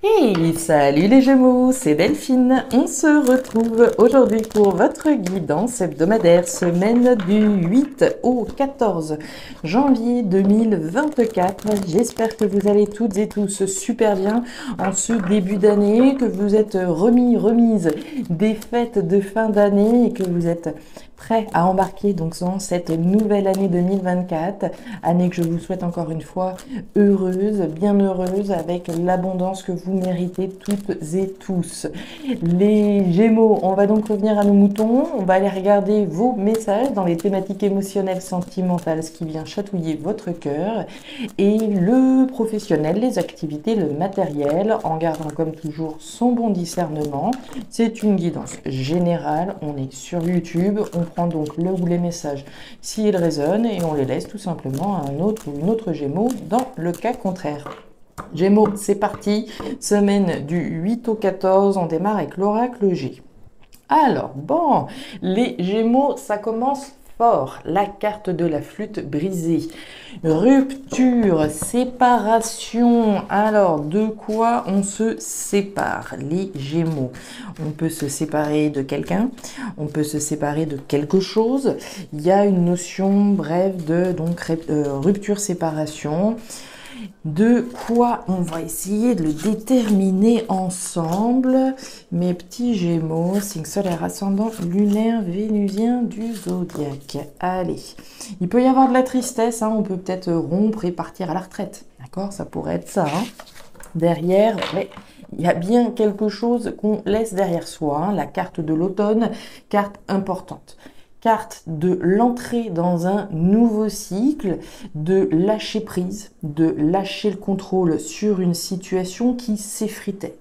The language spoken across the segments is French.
Hey, salut les Gémeaux, c'est Delphine. On se retrouve aujourd'hui pour votre guidance hebdomadaire semaine du 8 au 14 janvier 2024. J'espère que vous allez toutes et tous super bien en ce début d'année, que vous êtes remise des fêtes de fin d'année et que vous êtes prêts à embarquer donc dans cette nouvelle année 2024, année que je vous souhaite encore une fois heureuse, bien heureuse, avec l'abondance que vous méritez toutes et tous. Les Gémeaux, on va donc revenir à nos moutons, on va aller regarder vos messages dans les thématiques émotionnelles, sentimentales, ce qui vient chatouiller votre cœur, et le professionnel, les activités, le matériel, en gardant comme toujours son bon discernement. C'est une guidance générale, on est sur YouTube, on prend donc le ou les messages s'ils résonnent et on les laisse tout simplement à un autre ou une autre Gémeaux dans le cas contraire. Gémeaux, c'est parti, semaine du 8 au 14, on démarre avec l'oracle G. Alors, bon, les Gémeaux, ça commence fort. La carte de la flûte brisée. Rupture, séparation. Alors, de quoi on se sépare, les Gémeaux? On peut se séparer de quelqu'un, on peut se séparer de quelque chose. Il y a une notion, bref, de rupture, séparation. De quoi on va essayer de le déterminer ensemble, mes petits Gémeaux, signe solaire ascendant lunaire vénusien du zodiaque. Allez, il peut y avoir de la tristesse, hein, on peut peut-être rompre et partir à la retraite, d'accord? Ça pourrait être ça, hein. Derrière, mais il y a bien quelque chose qu'on laisse derrière soi, hein. La carte de l'automne, carte importante. Carte de l'entrée dans un nouveau cycle, de lâcher prise, de lâcher le contrôle sur une situation qui s'effritait,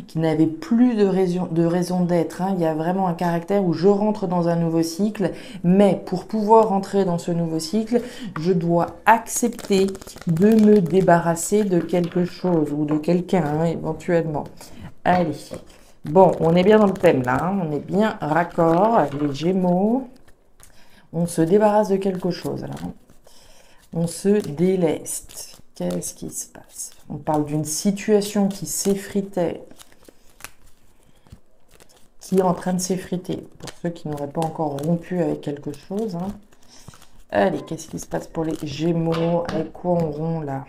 qui n'avait plus de raison d'être, hein. Il y a vraiment un caractère où je rentre dans un nouveau cycle, mais pour pouvoir rentrer dans ce nouveau cycle, je dois accepter de me débarrasser de quelque chose ou de quelqu'un, hein, éventuellement. Allez, bon, on est bien dans le thème là, hein. On est bien raccord, les Gémeaux. On se débarrasse de quelque chose, là. On se déleste. Qu'est-ce qui se passe? On parle d'une situation qui s'effritait, qui est en train de s'effriter, pour ceux qui n'auraient pas encore rompu avec quelque chose, hein. Allez, qu'est-ce qui se passe pour les Gémeaux? Avec quoi on rompt, là?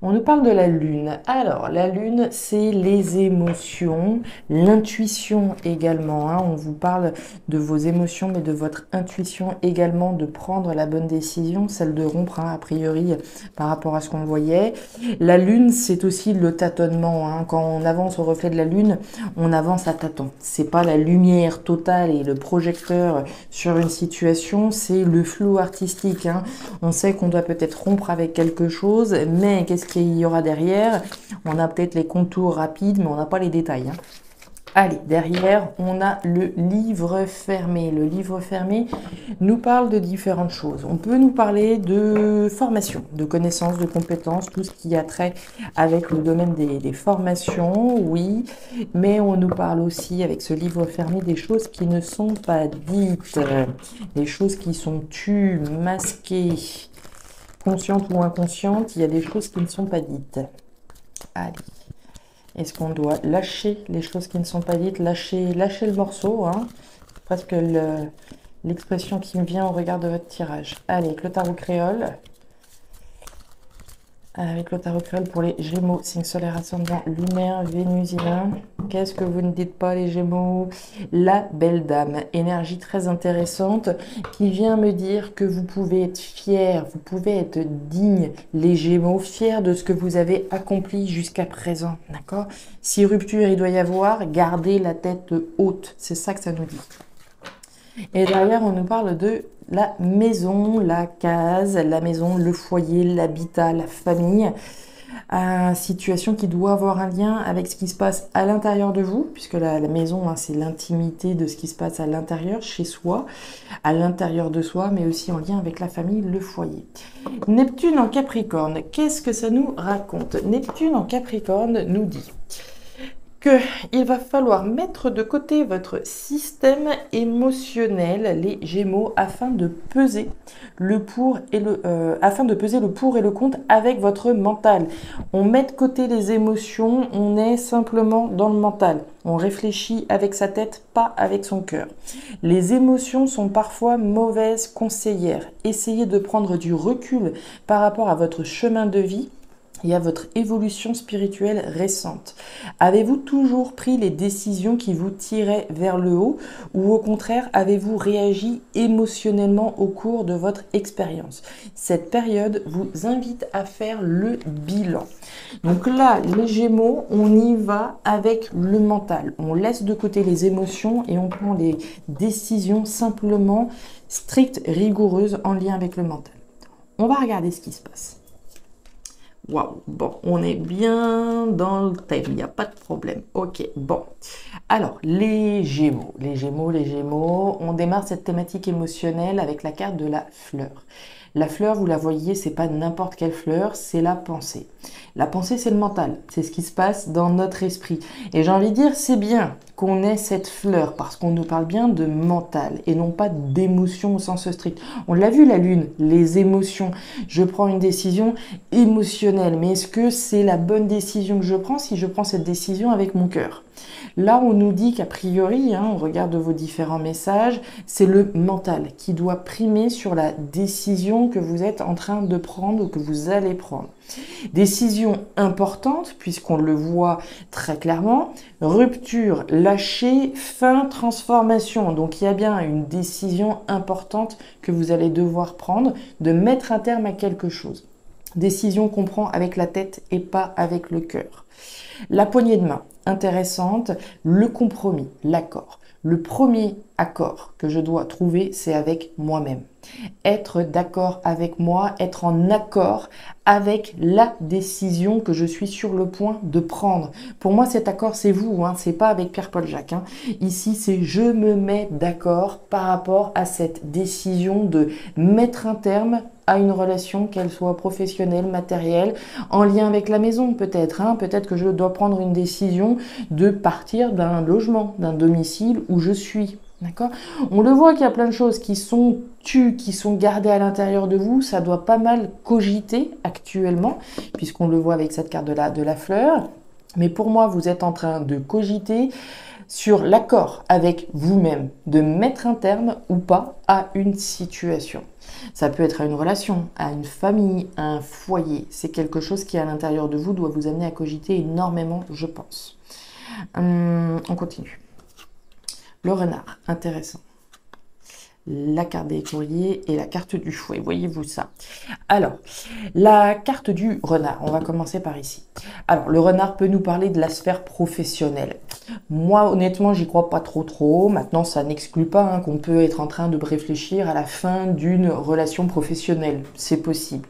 On nous parle de la lune. Alors, la lune, c'est les émotions, l'intuition également, hein. On vous parle de vos émotions, mais de votre intuition également, de prendre la bonne décision, celle de rompre, hein, a priori, par rapport à ce qu'on voyait. La lune, c'est aussi le tâtonnement, hein. Quand on avance au reflet de la lune, on avance à tâtons. C'est pas la lumière totale et le projecteur sur une situation, c'est le flou artistique, hein. On sait qu'on doit peut-être rompre avec quelque chose, mais qu'est-ce qu'il y aura derrière? On a peut-être les contours rapides, mais on n'a pas les détails, hein. Allez, derrière, on a le livre fermé. Le livre fermé nous parle de différentes choses. On peut nous parler de formation, de connaissances, de compétences, tout ce qui a trait avec le domaine des formations, oui. Mais on nous parle aussi, avec ce livre fermé, des choses qui ne sont pas dites, des choses qui sont tues, masquées, conscientes ou inconscientes. Il y a des choses qui ne sont pas dites. Allez. Est-ce qu'on doit lâcher les choses qui ne sont pas dites, lâcher le morceau, hein? C'est presque l'expression qui me vient au regard de votre tirage. Allez, avec le tarot créole. Avec le tarot créole pour les Gémeaux, signe solaire ascendant lunaire vénusien. Qu'est-ce que vous ne dites pas, les Gémeaux? La belle dame, énergie très intéressante qui vient me dire que vous pouvez être fiers, vous pouvez être digne, les Gémeaux, fiers de ce que vous avez accompli jusqu'à présent, d'accord? Si rupture il doit y avoir, gardez la tête haute, c'est ça que ça nous dit. Et derrière, on nous parle de la maison, la case, la maison, le foyer, l'habitat, la famille. Situation qui doit avoir un lien avec ce qui se passe à l'intérieur de vous, puisque la maison, hein, c'est l'intimité de ce qui se passe à l'intérieur, chez soi, à l'intérieur de soi, mais aussi en lien avec la famille, le foyer. Neptune en Capricorne, qu'est-ce que ça nous raconte? Neptune en Capricorne nous dit qu'il va falloir mettre de côté votre système émotionnel, les Gémeaux, afin de peser le pour et le contre avec votre mental. On met de côté les émotions, on est simplement dans le mental. On réfléchit avec sa tête, pas avec son cœur. Les émotions sont parfois mauvaises conseillères. Essayez de prendre du recul par rapport à votre chemin de vie et à votre évolution spirituelle récente. Avez-vous toujours pris les décisions qui vous tiraient vers le haut ou au contraire avez-vous réagi émotionnellement au cours de votre expérience? Cette période vous invite à faire le bilan. Donc là, les Gémeaux, on y va avec le mental. On laisse de côté les émotions et on prend les décisions simplement strictes, rigoureuses en lien avec le mental. On va regarder ce qui se passe. Waouh, bon, on est bien dans le thème, il n'y a pas de problème. Ok, bon. Alors, les Gémeaux, on démarre cette thématique émotionnelle avec la carte de la fleur. La fleur, vous la voyez, c'est pas n'importe quelle fleur, c'est la pensée. La pensée, c'est le mental, c'est ce qui se passe dans notre esprit. Et j'ai envie de dire, c'est bien qu'on ait cette fleur parce qu'on nous parle bien de mental et non pas d'émotion au sens strict. On l'a vu la lune, les émotions. Je prends une décision émotionnelle, mais est-ce que c'est la bonne décision que je prends si je prends cette décision avec mon cœur? Là, on nous dit qu'a priori, on regarde vos différents messages, c'est le mental qui doit primer sur la décision que vous êtes en train de prendre ou que vous allez prendre. Décision importante, puisqu'on le voit très clairement, rupture, lâcher, fin, transformation. Donc il y a bien une décision importante que vous allez devoir prendre, de mettre un terme à quelque chose. Décision qu'on prend avec la tête et pas avec le cœur. La poignée de main, intéressante, le compromis, l'accord. Le premier accord que je dois trouver, c'est avec moi-même. Être d'accord avec moi, être en accord avec la décision que je suis sur le point de prendre. Pour moi, cet accord, c'est vous, c'est pas avec Pierre-Paul Jacques. Ici, c'est je me mets d'accord par rapport à cette décision de mettre un terme à une relation, qu'elle soit professionnelle, matérielle, en lien avec la maison peut-être. Peut-être que je dois prendre une décision de partir d'un logement, d'un domicile où je suis. D'accord? On le voit qu'il y a plein de choses qui sont tues, qui sont gardées à l'intérieur de vous. Ça doit pas mal cogiter actuellement, puisqu'on le voit avec cette carte de la fleur. Mais pour moi, vous êtes en train de cogiter sur l'accord avec vous-même, de mettre un terme ou pas à une situation. Ça peut être à une relation, à une famille, à un foyer. C'est quelque chose qui, à l'intérieur de vous, doit vous amener à cogiter énormément, je pense. On continue. Le renard, intéressant. La carte des courriers et la carte du fouet. Voyez-vous ça? Alors, la carte du renard, on va commencer par ici. Alors, le renard peut nous parler de la sphère professionnelle. Moi, honnêtement, j'y crois pas trop. Maintenant, ça n'exclut pas qu'on peut être en train de réfléchir à la fin d'une relation professionnelle. C'est possible.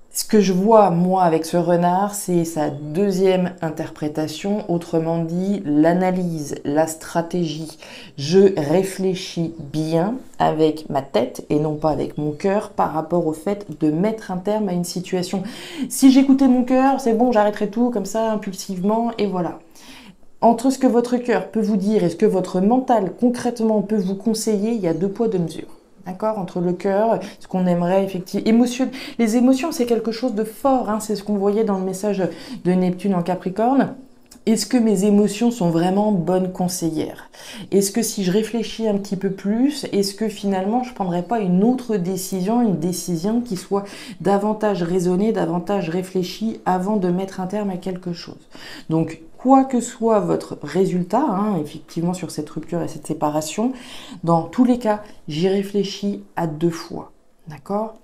Ce que je vois, moi, avec ce renard, c'est sa deuxième interprétation, autrement dit, l'analyse, la stratégie. Je réfléchis bien avec ma tête et non pas avec mon cœur par rapport au fait de mettre un terme à une situation. Si j'écoutais mon cœur, c'est bon, j'arrêterais tout comme ça, impulsivement, et voilà. Entre ce que votre cœur peut vous dire et ce que votre mental, concrètement, peut vous conseiller, il y a 2 poids, 2 mesures. D'accord? Entre le cœur, ce qu'on aimerait effectivement. Les émotions, c'est quelque chose de fort. C'est ce qu'on voyait dans le message de Neptune en Capricorne. Est-ce que mes émotions sont vraiment bonnes conseillères? Est-ce que si je réfléchis un petit peu plus, est-ce que finalement je ne prendrais pas une autre décision, une décision qui soit davantage raisonnée, davantage réfléchie avant de mettre un terme à quelque chose? Donc, quoi que soit votre résultat, effectivement sur cette rupture et cette séparation, dans tous les cas, j'y réfléchis à 2 fois. D'accord?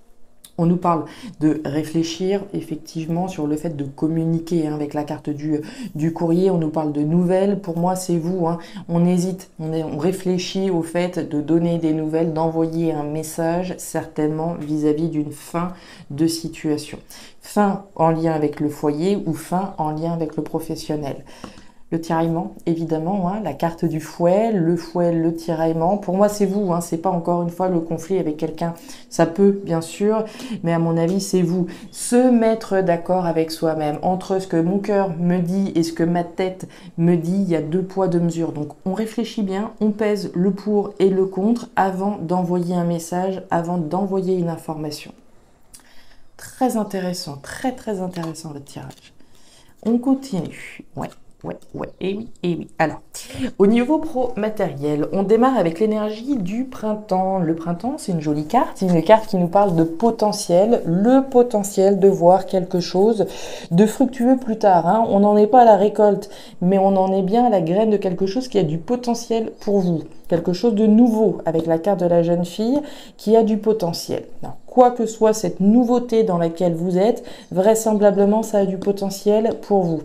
On nous parle de réfléchir effectivement sur le fait de communiquer avec la carte du courrier. On nous parle de nouvelles. Pour moi, c'est vous. On hésite. On réfléchit au fait de donner des nouvelles, d'envoyer un message, certainement vis-à-vis d'une fin de situation. Fin en lien avec le foyer ou fin en lien avec le professionnel. Le tiraillement, évidemment, hein, la carte du fouet, le tiraillement. Pour moi, c'est vous, hein, c'est pas encore une fois le conflit avec quelqu'un. Ça peut, bien sûr, mais à mon avis, c'est vous. Se mettre d'accord avec soi-même. Entre ce que mon cœur me dit et ce que ma tête me dit, il y a 2 poids, 2 mesures. Donc, on réfléchit bien, on pèse le pour et le contre avant d'envoyer un message, avant d'envoyer une information. Très intéressant, très intéressant le tirage. On continue. Ouais. Et oui. Alors, au niveau pro-matériel, on démarre avec l'énergie du printemps. Le printemps, c'est une jolie carte. C'est une carte qui nous parle de potentiel. Le potentiel de voir quelque chose de fructueux plus tard. Hein. On n'en est pas à la récolte, mais on en est bien à la graine de quelque chose qui a du potentiel pour vous. Quelque chose de nouveau avec la carte de la jeune fille qui a du potentiel. Alors, quoi que soit cette nouveauté dans laquelle vous êtes, vraisemblablement, ça a du potentiel pour vous.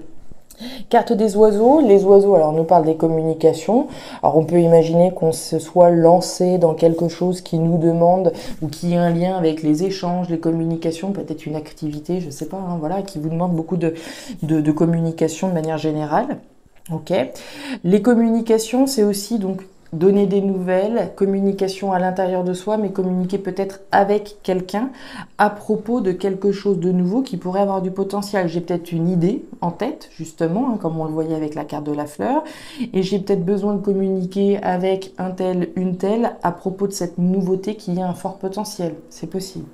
Carte des oiseaux. Les oiseaux, alors, nous parlent des communications. Alors, on peut imaginer qu'on se soit lancé dans quelque chose qui nous demande ou qui a un lien avec les échanges, les communications, peut-être une activité, je sais pas, hein, voilà, qui vous demande beaucoup de communication de manière générale. Ok. Les communications, c'est aussi donc donner des nouvelles, communication à l'intérieur de soi, mais communiquer peut-être avec quelqu'un à propos de quelque chose de nouveau qui pourrait avoir du potentiel. J'ai peut-être une idée en tête, justement, hein, comme on le voyait avec la carte de la fleur, et j'ai peut-être besoin de communiquer avec un tel, une telle, à propos de cette nouveauté qui a un fort potentiel. C'est possible.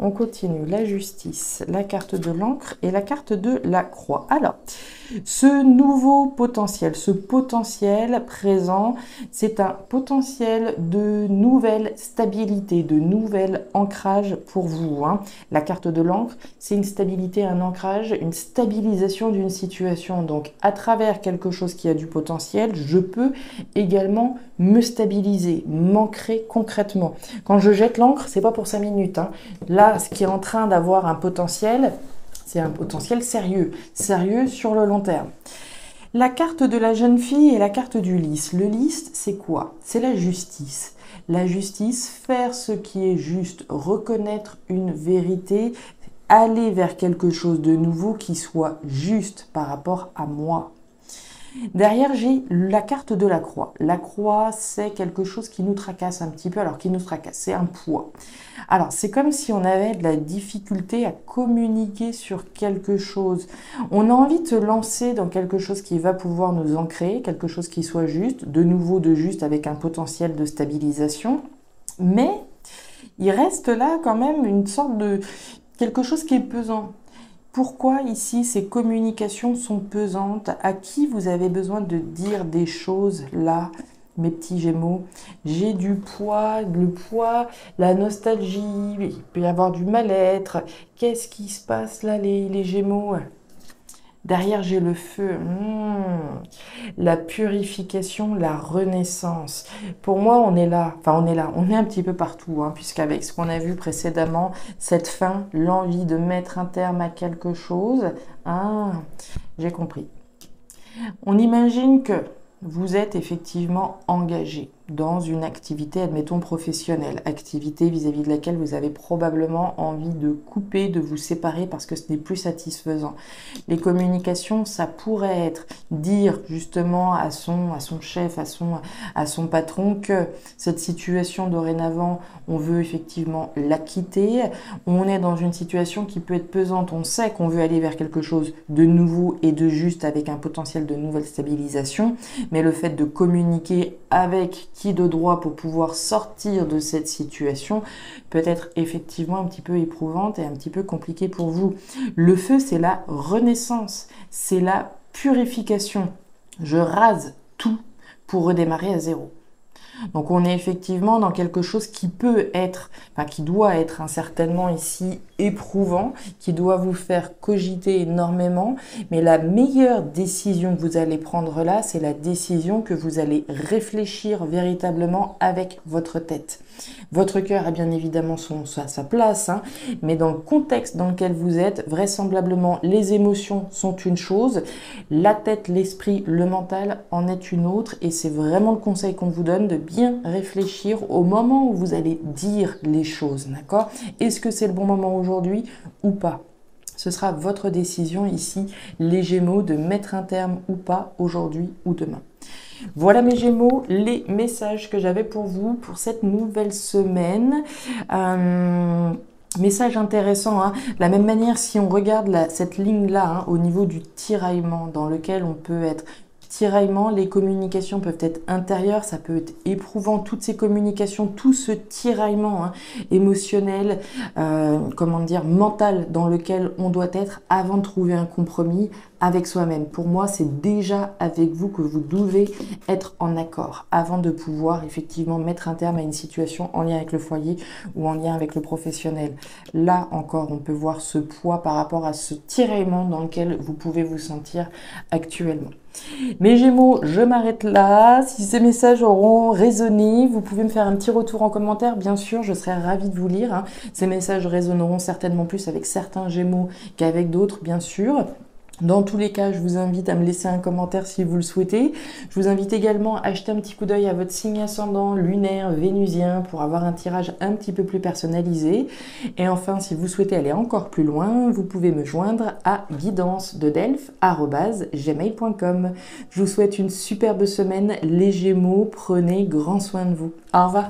On continue, la justice, la carte de l'encre et la carte de la croix. Alors, ce nouveau potentiel, ce potentiel présent, c'est un potentiel de nouvelle stabilité, de nouvel ancrage pour vous. Hein. La carte de l'encre, c'est une stabilité, un ancrage, une stabilisation d'une situation. Donc, à travers quelque chose qui a du potentiel, je peux également me stabiliser, m'ancrer concrètement. Quand je jette l'encre, c'est pas pour 5 minutes. Hein. Là, ce qui est en train d'avoir un potentiel, c'est un potentiel sérieux, sérieux sur le long terme. La carte de la jeune fille et la carte du lys. Le lys, c'est quoi? C'est la justice. La justice, faire ce qui est juste, reconnaître une vérité, aller vers quelque chose de nouveau qui soit juste par rapport à moi. Derrière, j'ai la carte de la croix. La croix, c'est quelque chose qui nous tracasse un petit peu. Alors, qui nous tracasse, c'est un poids. Alors, c'est comme si on avait de la difficulté à communiquer sur quelque chose. On a envie de se lancer dans quelque chose qui va pouvoir nous ancrer, quelque chose qui soit juste, de nouveau de juste avec un potentiel de stabilisation. Mais il reste là quand même une sorte de quelque chose qui est pesant. Pourquoi ici ces communications sont pesantes? À qui vous avez besoin de dire des choses là, mes petits Gémeaux? J'ai du poids, le poids, la nostalgie, il peut y avoir du mal-être. Qu'est-ce qui se passe là, les Gémeaux? Derrière, j'ai le feu, la purification, la renaissance. Pour moi, on est là, on est un petit peu partout, hein, puisqu'avec ce qu'on a vu précédemment, cette fin, l'envie de mettre un terme à quelque chose, j'ai compris. On imagine que vous êtes effectivement engagé dans une activité, admettons, professionnelle, activité vis-à-vis de laquelle vous avez probablement envie de couper, de vous séparer parce que ce n'est plus satisfaisant. Les communications, ça pourrait être dire justement à son chef, à son patron que cette situation dorénavant, on veut effectivement la quitter. On est dans une situation qui peut être pesante, on sait qu'on veut aller vers quelque chose de nouveau et de juste avec un potentiel de nouvelle stabilisation, mais le fait de communiquer avec qui de droit pour pouvoir sortir de cette situation peut être effectivement un petit peu éprouvante et un petit peu compliquée pour vous. Le feu, c'est la renaissance, c'est la purification. Je rase tout pour redémarrer à zéro. Donc on est effectivement dans quelque chose qui peut être, qui doit être certainement ici éprouvant, qui doit vous faire cogiter énormément, mais la meilleure décision que vous allez prendre là, c'est la décision que vous allez réfléchir véritablement avec votre tête. Votre cœur a bien évidemment sa place, mais dans le contexte dans lequel vous êtes, vraisemblablement les émotions sont une chose, la tête, l'esprit, le mental en est une autre, et c'est vraiment le conseil qu'on vous donne de bien réfléchir au moment où vous allez dire les choses, d'accord? Est-ce que c'est le bon moment aujourd'hui ou pas? Ce sera votre décision ici, les Gémeaux, de mettre un terme ou pas aujourd'hui ou demain. Voilà mes Gémeaux, les messages que j'avais pour vous pour cette nouvelle semaine. Message intéressant, hein. De la même manière, si on regarde cette ligne-là, hein, au niveau du tiraillement, dans lequel on peut être tiraillement, les communications peuvent être intérieures, ça peut être éprouvant, toutes ces communications, tout ce tiraillement, hein, émotionnel, comment dire, mental, dans lequel on doit être avant de trouver un compromis avec soi-même. Pour moi, c'est déjà avec vous que vous devez être en accord avant de pouvoir effectivement mettre un terme à une situation en lien avec le foyer ou en lien avec le professionnel. Là encore, on peut voir ce poids par rapport à ce tiraillement dans lequel vous pouvez vous sentir actuellement. Mes Gémeaux, je m'arrête là. Si ces messages auront résonné, vous pouvez me faire un petit retour en commentaire, bien sûr, je serai ravie de vous lire, hein. Ces messages résonneront certainement plus avec certains Gémeaux qu'avec d'autres, bien sûr. Dans tous les cas, je vous invite à me laisser un commentaire si vous le souhaitez. Je vous invite également à jeter un petit coup d'œil à votre signe ascendant, lunaire, vénusien pour avoir un tirage un petit peu plus personnalisé. Et enfin, si vous souhaitez aller encore plus loin, vous pouvez me joindre à guidance-de-delphes@gmail.com. Je vous souhaite une superbe semaine, les Gémeaux. Prenez grand soin de vous. Au revoir.